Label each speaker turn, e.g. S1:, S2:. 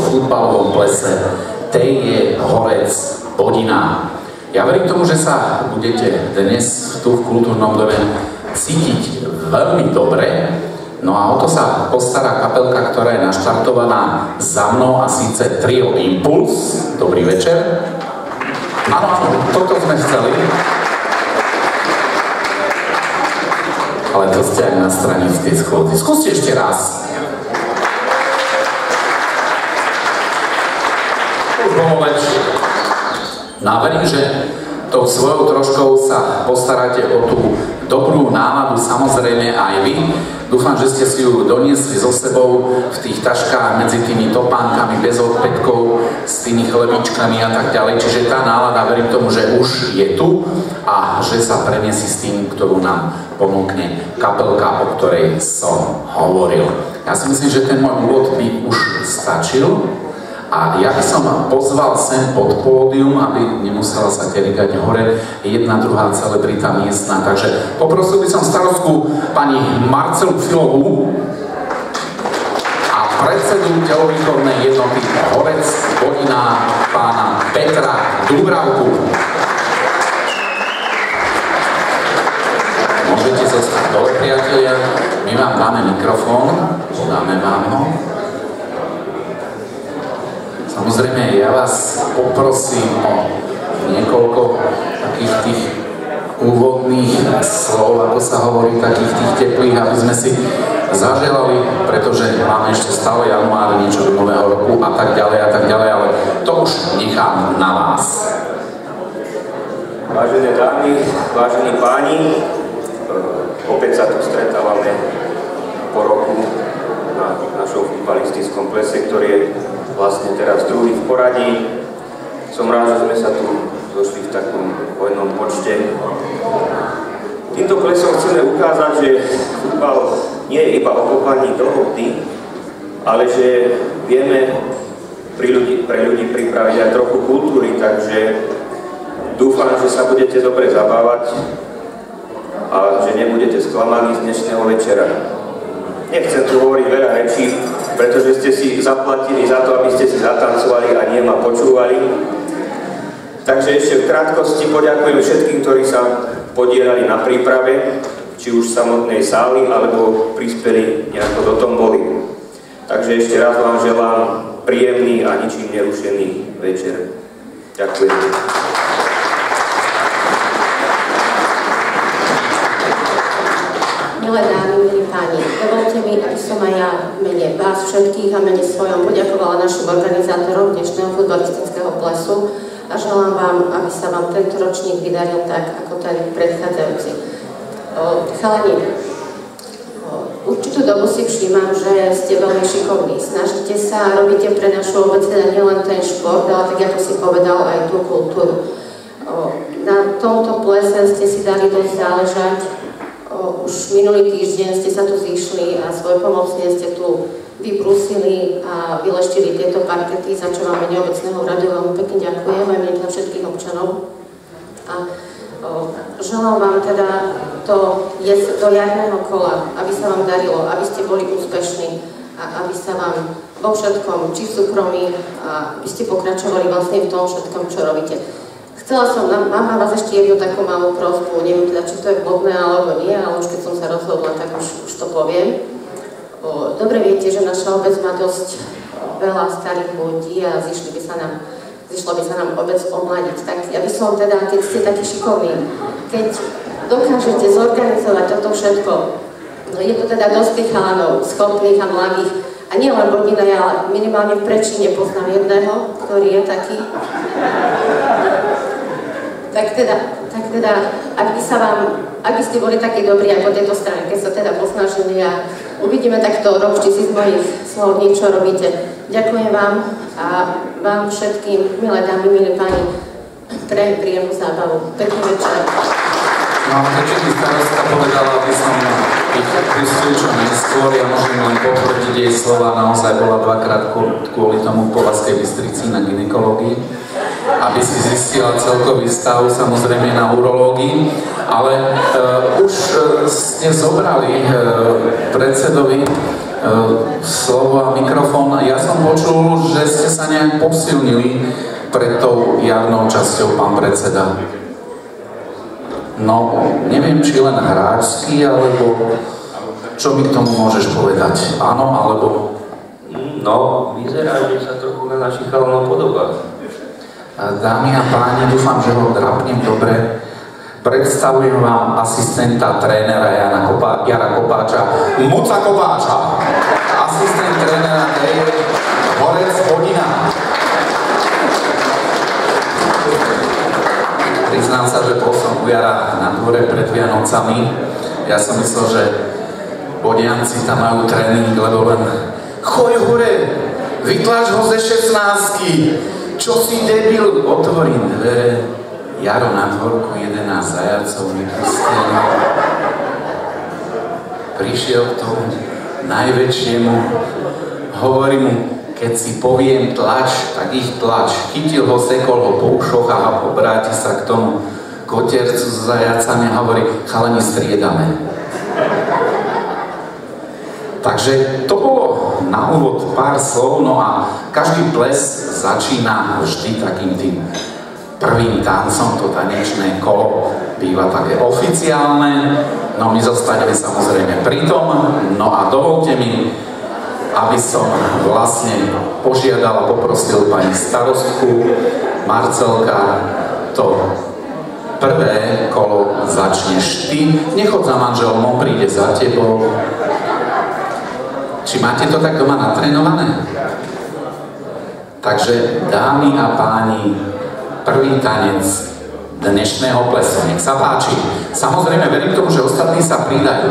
S1: futbalovom plese, tej je Horec Bodina. Ja verím tomu, že sa budete dnes tu v Kultúrnom dome cítiť veľmi dobre. No a o to sa postará kapelka, ktorá je naštartovaná za mnou, a síce Trio Impuls. Dobrý večer. Áno, toto sme chceli. Ale to ste aj na stranickej schôdzi. Skúste ešte raz. Už bolo lepšie. No a verím, že tou svojou troškou sa postaráte o tú dobrú náladu, samozrejme aj vy. Dúfam, že ste si ju doniesli so sebou v tých taškách medzi tými topánkami, bez odpätkov, s tými chlebičkami a tak ďalej. Čiže tá nálada, verím tomu, že už je tu a že sa preniesie s tým, ktorú nám ponúkne kapelka, o ktorej som hovoril. Ja si myslím, že ten môj úvod by už stačil. A ja by som pozval sem pod pódium, aby nemusela sa terigať hore jedna druhá celebrita miestna. Takže poprosil by som starostku pani Marcelu Filovú a predsedu telovýchovnej jednoty Horec Bodina pána Petra Dúbravku. Môžete zostať dole, priatelia. My vám dáme mikrofón. Dáme vám ho. Samozrejme, ja vás poprosím o niekoľko takých tých úvodných slov, ako sa hovorí, takých tých teplých, aby sme si zaželali, pretože máme ešte stále január, niečo do nového roku a tak ďalej, ale to už nechám na vás.
S2: Vážené dámy, vážení páni, opäť sa tu stretávame po roku na našom futbalistickom plese, ktorý je vlastne teraz druhý v poradí. Som rád, že sme sa tu došli v takom hojnom počte. Týmto plesom chceme ukázať, že futbal nie je iba o kopaní do hopy, ale že vieme pre ľudí pripraviť aj trochu kultúry, takže dúfam, že sa budete dobre zabávať a že nebudete sklamaní z dnešného večera. Nechcem tu hovoriť veľa rečí, pretože ste si zaplatili za to, aby ste si zatancovali a nie ma počúvali. Takže ešte v krátkosti poďakujem všetkým, ktorí sa podielali na príprave, či už v samotnej sály, alebo prispeli nejako do tomboly. Takže ešte raz vám želám príjemný a ničím nerušený večer. Ďakujem.
S3: Milé dámy, milí páni, dovolte mi, aby som aj ja v mene vás všetkých a mene svojom poďakovala našim organizátorom dnešného futbalistického plesu a želám vám, aby sa vám tento ročník vydaril tak, ako ten predchádzajúci. Chalani, určitú dobu si všímam, že ste veľmi šikovní. Snažíte sa a robíte pre našu obec teda nielen ten šport, ale tak, ako si povedal, aj tú kultúru. Na tomto plese ste si dali dosť záležať. Už minulý týždeň ste sa tu zišli a svojpomocne ste tu vybrúsili a vyleštili tieto parkety, za čo vám mene obecného radu veľmi pekne ďakujem aj mene všetkých občanov. A želám vám teda do jarného kola, aby sa vám darilo, aby ste boli úspešní a aby sa vám vo všetkom, či v súkromí, aby ste pokračovali vlastne v tom všetkom, čo robíte. Chcela som, mám vás ešte jednu takú malú prosbu, neviem teda, či to je vhodné alebo nie, ale už keď som sa rozhodla, tak už to poviem. Dobre viete, že naša obec má dosť veľa starých ľudí a zišla by sa nám obec omladiť. Tak ja by som teda, keď ste takí šikovní, keď dokážete zorganizovať toto všetko, je to teda dosť tých chalanov, schopných a mladých, a nie len Bodina, ale minimálne v Prečíne poznám jedného, ktorý je taký. Tak teda, ak by ste boli takí dobrí aj po tejto stránke, sa teda posnažili a uvidíme takto rok, či si z mojich slov niečo robíte. Ďakujem vám a vám všetkým, milé dámy, milí páni, prajem príjemnú zábavu. Pekný večer.
S1: No, keďže mi starostka povedala, aby som ich pustil čo najskôr, ja môžem len potvrdiť jej slova, naozaj bola dvakrát kvôli tomu v Považskej Bystrici na gynekológii, aby si zistila celkový stav, samozrejme na urológii, ale už ste zobrali predsedovi slovo a mikrofón. Ja som počul, že ste sa nejak posilnili pred tou javnou časťou, pán predseda. No, neviem, či len hráčsky, alebo čo mi k tomu môžeš povedať? Áno, alebo...
S2: No, vyzerá, že sa trochu na našich chalanov podobá.
S1: Dámy a páni, dúfam, že ho drapnem dobre. Predstavujem vám asistenta trénera Jara Kopáča, Muca Kopáča. Asistent trénera je Horec Hodina. Priznám sa, že bol som u Jara na dvore pred Vianocami. Ja som myslel, že Bodianci tam majú tréning, lebo len choď hore, vytlač ho ze 16. Čo si debil? Otvorím dvere. Jaro na dvorku, 11 zajacov vypustený. Prišiel k tomu najväčšiemu, hovorí mu, keď si poviem tlač, tak ich tlač. Chytil ho, sekol ho po ušoch a obráti sa k tomu kotiercu s zajacami a hovorí, chalani, striedame. Takže to bolo na úvod pár slov, no a každý ples začína vždy takým tým prvým tancom, to tanečné kolo býva také oficiálne, no my zostaneme samozrejme pri tom, no a dovolte mi, aby som vlastne požiadal a poprosil pani starostku Marcelka, to prvé kolo začneš ty, nechod za manželom, on príde za tebou. Či máte to tak doma natrénované? Takže dámy a páni, prvý tanec dnešného plesu. Nech sa páči. Samozrejme, verím tomu, že ostatní sa pridajú.